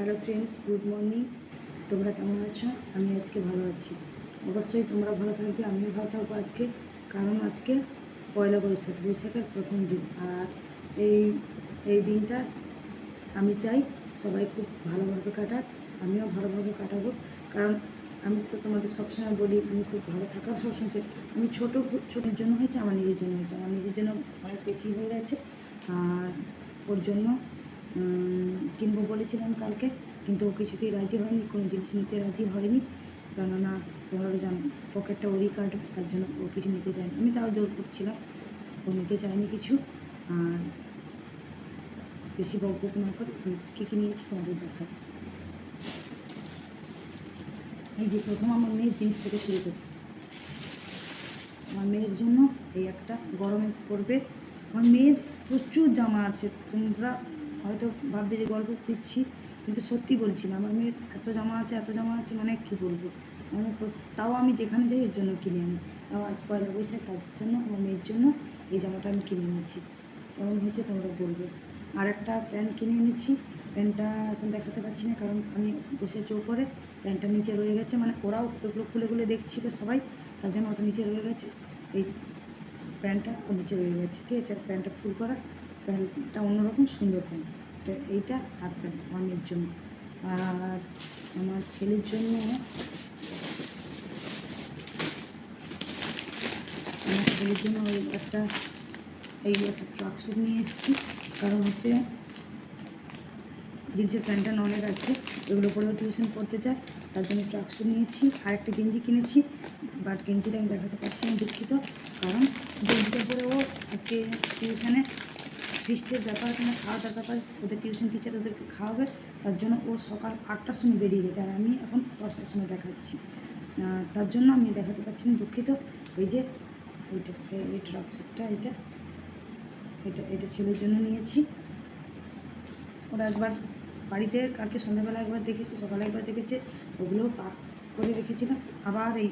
Hello friends, good morning. তোমরা কেমন আছো? আমি আজকে ভালো আছি। অবশ্যই তোমরা ভালো থাকবে, আমিও ভালো থাকবো আজকে। কারণ আজকে পয়লা বৈশাখ, বৈশাখের প্রথম দিন। আর এই এই দিনটা আমি চাই সবাই খুব ভালোভাবে কাটাক, আমিও ভালোভাবে কাটাবো। কারণ আমি তো তোমাদের সবসময় বলি আমি খুব ভালো থাকার সবসময় চাই। আমি ছোটোর জন্য হয়েছে, আমার নিজের জন্য হয়েছে, আমার নিজের জন্য অনেক বেশি হয়ে গেছে। আর ওর জন্য কিনবো বলেছিলাম কালকে, কিন্তু ও কিছুতেই রাজি হয়নি, কোনো জিনিস নিতে রাজি হয়নি। কেননা তোমরা তো জানো পকেটটা ওরই কাটবে, তার জন্য ও কিছু নিতে চায়নি। আমি তাও জোর করছিলাম, ও নিতে চায়নি কিছু। আর বেশি বকবক না করে কী কী নিয়েছি তোমাদের দেখায়। এই যে প্রথম আমার মেয়ের জিনিস থেকে শুরু করি। আমার মেয়ের জন্য এই একটা গরমে পড়বে। আমার মেয়ের প্রচুর জামা আছে, তোমরা হয়তো ভাববে যে গল্প দিচ্ছি, কিন্তু সত্যি বলছি না। আমার মেয়ের এত জামা আছে, এত জামা আছে, মানে কী বলবো। তাও আমি যেখানে যাই ওর জন্য কিনে আনি। তাও আজ পয়লা বৈশাখ, তার জন্য আমার মেয়ের জন্য এই জামাটা আমি কিনে নিয়েছি। কেমন হয়েছে তোমরা বলবে। আর একটা প্যান্ট কিনে এনেছি। প্যান্টটা এখন দেখাতে পারছি না, কারণ আমি বসেছি ওপরে, প্যান্টটা নিচে রয়ে গেছে। মানে ওরাও এগুলো খুলে খুলে দেখছিল সবাই, তার জন্য ওটা নিচে রয়ে গেছে। এই প্যান্টটা ওর নিচে রয়ে গেছে, ঠিক আছে। প্যান্টটা ফুল করা, প্যান্টটা অন্যরকম সুন্দর প্যান্ট। এইটা আর প্যান্ট আমার মেয়ের জন্য। আর আমার ছেলের জন্য ওই একটা ট্রাক স্যুট নিয়ে এসেছি। কারণ হচ্ছে জিন্সের প্যান্টটা অনেক আছে, এগুলো পরেও টিউশন পড়তে চায়, তার জন্য ট্রাক স্যুট নিয়েছি। আর একটা গেঞ্জি কিনেছি, বাট গেঞ্জিটা আমি দেখাতে পারছি না, দুঃখিত। কারণ গেঞ্জিটা পরেও আজকে টিউশনে ফিস্টের ব্যাপার, এখানে খাওয়া দাওয়ার ব্যাপার, ওদের টিউশন টিচার ওদেরকে খাওয়াবে, তার জন্য ও সকাল 8টার সময় বেরিয়ে গেছে, আর আমি এখন 10টার সময় দেখাচ্ছি। তার জন্য আমি দেখাতে পারছি না, দুঃখিত। এই যে এইটা, এই ট্রাক স্যুটটা, এটা এটা এটা ছেলের জন্য নিয়েছি। ওরা একবার বাড়িতে কালকে সন্ধ্যাবেলা একবার দেখেছে, সকালে একবার দেখেছে, ওগুলোও পাক করে রেখেছিলাম। আবার এই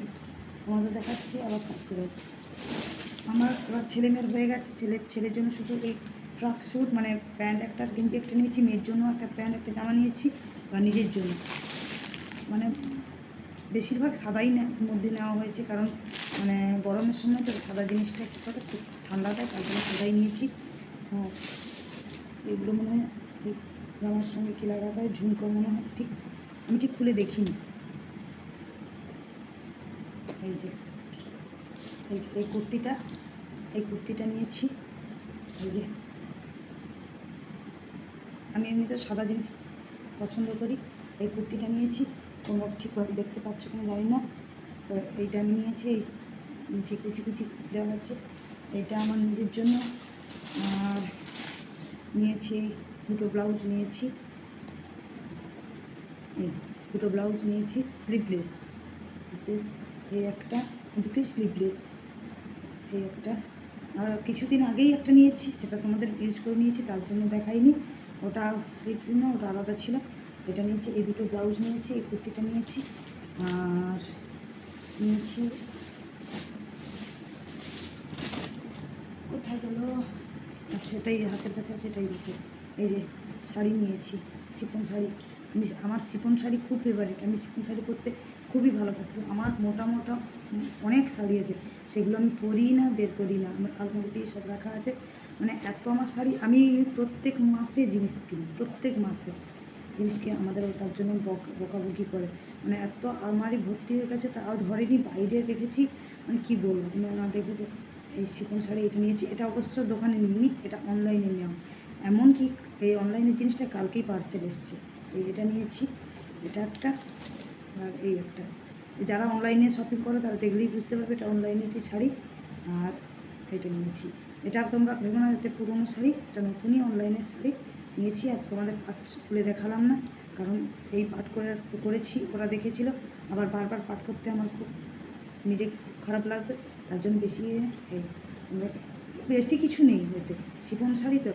আমাদের দেখাচ্ছি, আবার পাক করে। আমার এবার ছেলে মেয়ের হয়ে গেছে। ছেলের জন্য শুধু এই ট্রাক স্যুট, মানে প্যান্ট একটা, গেঞ্জি একটা নিয়েছি। মেয়ের জন্য একটা প্যান্ট, একটা জামা নিয়েছি। বা নিজের জন্য মানে বেশিরভাগ সাদাই মধ্যে নেওয়া হয়েছে, কারণ মানে গরমের সময় তো সাদা জিনিসটা কী করে খুব ঠান্ডা দেয়, তার জন্য সাদাই নিয়েছি। আর এগুলো মনে হয় এই জামার সঙ্গে কী লাগাতে হয়, ঝুমকো মনে হয়, ঠিক আমি ঠিক খুলে দেখিনি। এই যে এই কুর্তিটা নিয়েছি। এই যে আমি এমনিতে সাদা জিনিস পছন্দ করি। এই কুর্তিটা নিয়েছি, তোমরা ঠিকভাবে দেখতে পাচ্ছ কিনা জানি না। তো এইটা আমি নিয়েছি, এই নিচে কুচি কুচি দেওয়া আছে। এটা আমার নিজের জন্য। আর নিয়েছি দুটো ব্লাউজ নিয়েছি, এই দুটো ব্লাউজ নিয়েছি স্লিভলেস। এই একটা, দুটোই স্লিভলেস। এই একটা, আর কিছুদিন আগেই একটা নিয়েছি, সেটা তোমাদের ইউজ করে নিয়েছি, তার জন্য দেখাইনি। ওটা হচ্ছে স্লিভলেস না, ওটা আলাদা ছিল। এটা নিয়েছি, এই দুটো ব্লাউজ নিয়েছি, এই কুর্তিটা নিয়েছি। আর নিয়েছি, কোথায় গেল, আচ্ছা এটাই হাতের কাছে আছে, এটাই দেখে। এই যে শাড়ি নিয়েছি, শিফন শাড়ি। আমার শিফন শাড়ি খুব ফেভারিট, আমি শিফন শাড়ি পরতে খুবই ভালোবাসি। আমার মোটা মোটা অনেক শাড়ি আছে, সেগুলো আমি পরি না, বের করি না, আমার আলমারিতেই সব রাখা আছে। মানে এত আমার শাড়ি, আমি প্রত্যেক মাসে জিনিস কিনি, প্রত্যেক মাসে জিনিসকে আমাদের তার জন্য বকাবকি করে। মানে এত আলমারি ভর্তি হয়ে গেছে, তাও ধরেনি, বাইরে রেখেছি। মানে কী বলবো, তোমরা না দেখবে তো। এই শিফন শাড়ি এটা নিয়েছি, এটা অবশ্য দোকানে নিইনি, এটা অনলাইনে নেওয়া। এমনকি এই অনলাইনের জিনিসটা কালকেই পার্সেল এসছে। এটা নিয়েছি, এটা একটা, আর এই একটা। যারা অনলাইনে শপিং করে তারা দেখলেই বুঝতে পারবে এটা অনলাইনেরই শাড়ি। আর এটা নিয়েছি, এটা তোমরা ভেবো না এটা পুরোনো শাড়ি, এটা নতুনই অনলাইনের শাড়ি নিয়েছি। আর তোমাদের পাট খুলে দেখালাম না, কারণ এই পাট করেছি, ওরা দেখেছিল। আবার বারবার পাট করতে আমার খুব নিজেকে খুব খারাপ লাগবে, তার জন্য এই বেশি কিছু নেই হতে। শিফন শাড়ি তো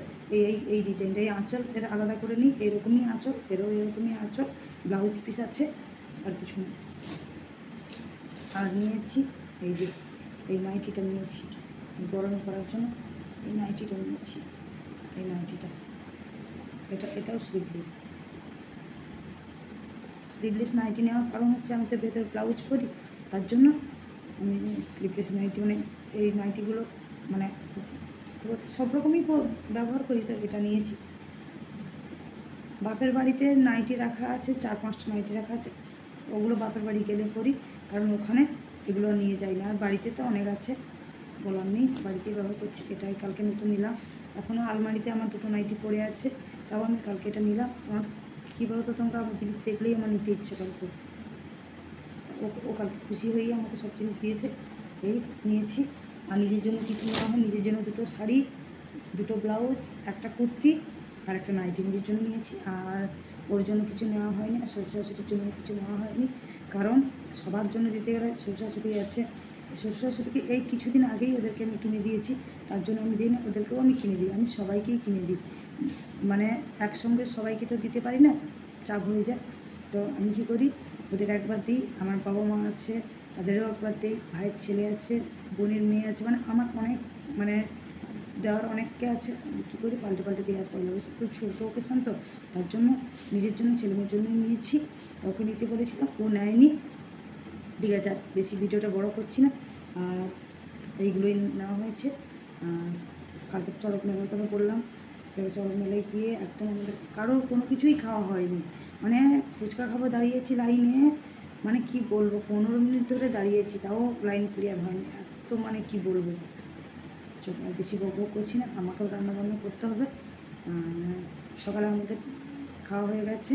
এই ডিজাইনটা, এই আঁচল এর আলাদা করে নিই, এরকমই আঁচল, এরকমই আঁচল, ব্লাউজ পিস আছে, আর কিছু নেই। আর নিয়েছি এই যে এই নাইটিটা নিয়েছি গরম করার জন্য, এই নাইটিটা নিয়েছি, এই নাইটিটা, এটাও স্লিভলেস। স্লিভলেস নাইটি নেওয়ার কারণ হচ্ছে আমি তো ভেতরে ব্লাউজ পরি, তার জন্য আমি স্লিভলেস নাইটি মানে এই নাইটিগুলো মানে সব রকমই ব্যবহার করি, তো এটা নিয়েছি। বাপের বাড়িতে নাইটি রাখা আছে, 4-5টা নাইটি রাখা আছে, ওগুলো বাপের বাড়ি গেলে পরি, কারণ ওখানে এগুলো নিয়ে যাই না। আর বাড়িতে তো অনেক আছে, বলার নেই, বাড়িতেই ব্যবহার করছি। এটাই কালকে নতুন নিলাম, এখনও আলমারিতে আমার 2টো নাইটি পড়ে আছে, তাও আমি কালকে এটা নিলাম। আমার কী বলতো, তোমরা আমার জিনিস দেখলেই আমার নিতে ইচ্ছে করে খুব। ও কালকে খুশি হয়েই আমাকে সব জিনিস দিয়েছে, এই নিয়েছি। আর নিজের জন্য কিছু নেওয়া হয়, নিজের জন্য 2টো শাড়ি, 2টো ব্লাউজ, একটা কুর্তি আর একটা নাইটি নিজের জন্য নিয়েছি। আর ওর জন্য কিছু নেওয়া হয়নি, আর শ্বশুর শাশুড়ির জন্য কিছু নেওয়া হয়নি, কারণ সবার জন্য দিতে গেলে শ্বশুর শাশুড়ি আছে। শ্বশুর শাশুড়িকে এই কিছুদিন আগেই ওদেরকে আমি কিনে দিয়েছি, তার জন্য আমি দিই না, ওদেরকেও আমি কিনে দিই, আমি সবাইকেই কিনে দিই। মানে একসঙ্গে সবাইকে তো দিতে পারি না, চাপ হয়ে যায়। তো আমি কী করি, ওদের একবার দিই, আমার বাবা মা আছে তাদেরও একবার দিই, ভাইয়ের ছেলে আছে, বোনের মেয়ে আছে, মানে আমার অনেক মানে দেওয়ার অনেককে আছে। আমি কী করি, পাল্টে পাল্টে দেওয়ার পয়লা বৈশাখ খুব ছোটো ওকেশন তো, তার জন্য নিজের জন্য ছেলেমেয়ের জন্য নিয়েছি। ওকে নিতে বলেছিলাম, ও নেয়নি, ঠিক আছে। আর বেশি ভিডিওটা বড় করছি না, আর এইগুলোই নেওয়া হয়েছে। আর কালকে চড়ক মেলার কথা বললাম, সেখানে চড়ক মেলায় গিয়ে একদম আমাদের কারোর কোনো কিছুই খাওয়া হয়নি, মানে ফুচকা খাবো দাঁড়িয়েছি লাইনে, মানে কি বলবো, 15 মিনিট ধরে দাঁড়িয়েছি, তাও লাইন ক্লিয়ার হয়নি, এত মানে কি বলবো। চলো আর বেশি বক করছি না, আমাকেও রান্নাবান্না করতে হবে। সকালে আমাদের খাওয়া হয়ে গেছে,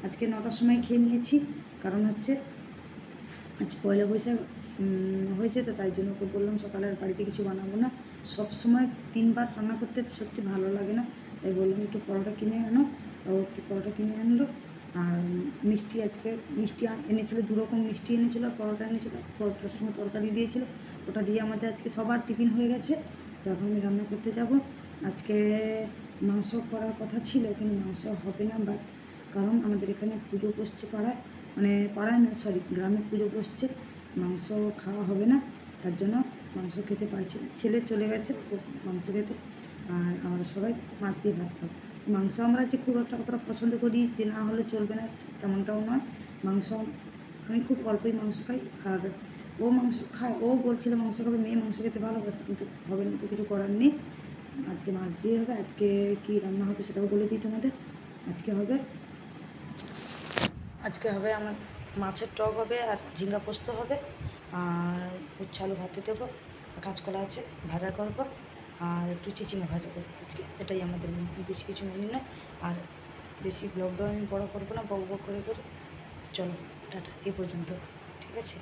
আজকে 9টার সময় খেয়ে নিয়েছি, কারণ হচ্ছে আজ পয়লা বৈশাখ হয়েছে তো, তাই জন্য ওকে বললাম সকালে আর বাড়িতে কিছু বানাবো না, সব সময় 3বার রান্না করতে সত্যি ভালো লাগে না, তাই বললাম একটু পরোটা কিনে আনো। ও একটু পরোটা কিনে আনলো, আর মিষ্টি আজকে মিষ্টি এনেছিলো, 2 রকম মিষ্টি এনেছিলো আর পরোটা এনেছিলো, পরোটার সঙ্গে তরকারি দিয়েছিলো, ওটা দিয়ে আমাদের আজকে সবার টিফিন হয়ে গেছে। তো এখন আমি রান্না করতে যাব। আজকে মাংস করার কথা ছিল, কিন্তু মাংস হবে না, বাট কারণ আমাদের এখানে পুজো বসছে পাড়ায়, মানে পাড়ায় না সরি গ্রামে পুজো বসছে, মাংস খাওয়া হবে না, তার জন্য মাংস খেতে পারছি না। ছেলে চলে গেছে ও মাংস খেতে, আর আমরা সবাই মাছ দিয়ে ভাত খাবো। মাংস আমরা যে খুব একটা কতটা পছন্দ করি যে না হলে চলবে না তেমনটাও নয়, মাংস আমি খুব অল্পই মাংস খাই, আর ও মাংস খায়, ও বলছিল মাংস খাবে, মেয়ে মাংস খেতে ভালোবাসে, কিন্তু হবে না, তো কিছু করার নেই, আজকে মাছ দিয়ে হবে। আজকে কী রান্না হবে সেটাও বলে দিই তোমাদের। আজকে হবে আমার মাছের টক হবে, আর ঝিঙ্গা পোস্ত হবে, আর উচ্ছে আলু ভাতে দেবো, কাঁচকলা আছে ভাজা করবো, আর একটু চিচিঙে ভাজা করবো। আজকে এটাই আমাদের মেনু, বেশি কিছু মেনু না। আর বেশি ব্লগটাও আমি বড়ো করবো না, বক বক করে করে। চলো টাটা, এই পর্যন্ত, ঠিক আছে।